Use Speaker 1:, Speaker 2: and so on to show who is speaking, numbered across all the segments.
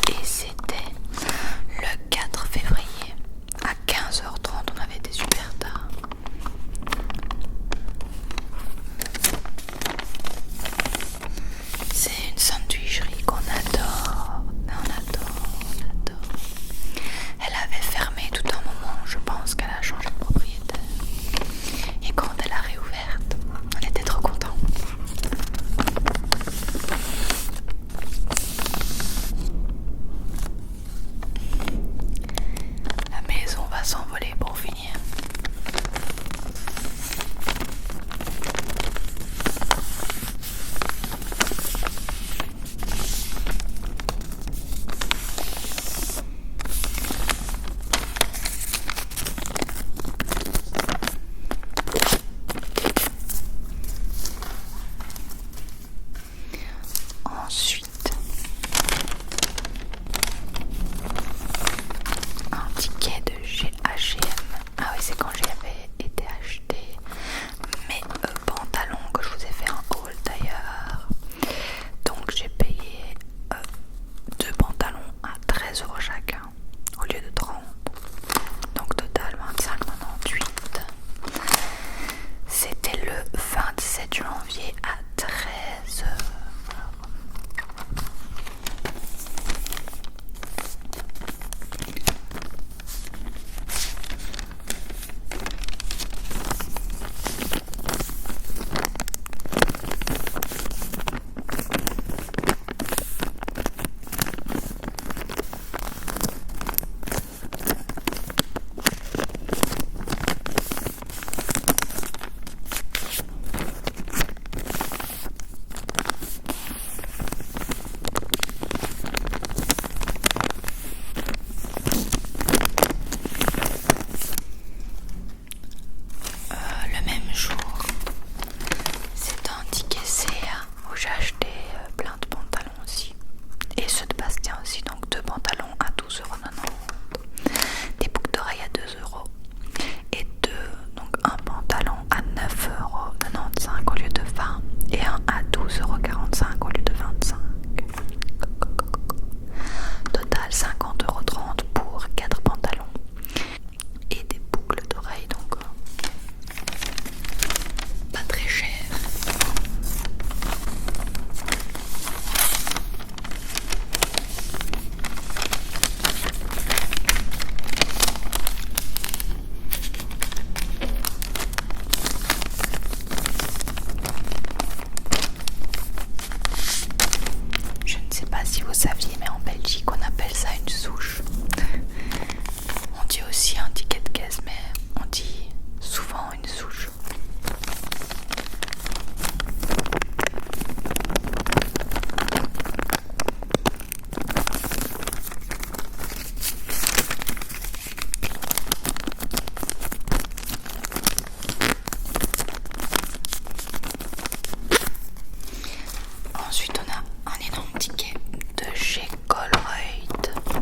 Speaker 1: et c'était le 4 février à 15h30. On avait été super tard. C'est une sandwicherie qu'on adore. On adore. Elle avait fermé tout un moment, je pense qu'elle a changé de propriétaire. Et quand elle a réouverte, on était trop contents. La maison va s'envoler pour finir. Ensuite, un ticket de H&M. Ah oui, c'est quand j'avais été acheter mes pantalons que je vous ai fait un haul d'ailleurs. Donc j'ai payé 2 pantalons à 13 € chacun au lieu de 30. Donc total 25,98. C'était le 27 janvier à 13h. Le même jour, c'est un ticket CA où j'ai acheté plein de pantalons aussi. Et ceux de Bastien aussi, donc 2 pantalons à 12,90 €, des boucles d'oreilles à 2 € et donc un pantalon à 9,95 € au lieu de 20 et un à 12,45 € au lieu de 25. Total 50,30 € pour 4 pantalons et des boucles d'oreilles, donc pas très cher. Je ne sais pas si vous saviez, mais en Belgique on appelle ça une souche. On dit aussi un ticket de caisse, mais on dit souvent une souche. Ensuite, on a un énorme ticket de chez Colruyt.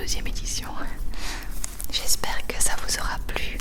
Speaker 1: deuxième édition. J'espère que ça vous aura plu.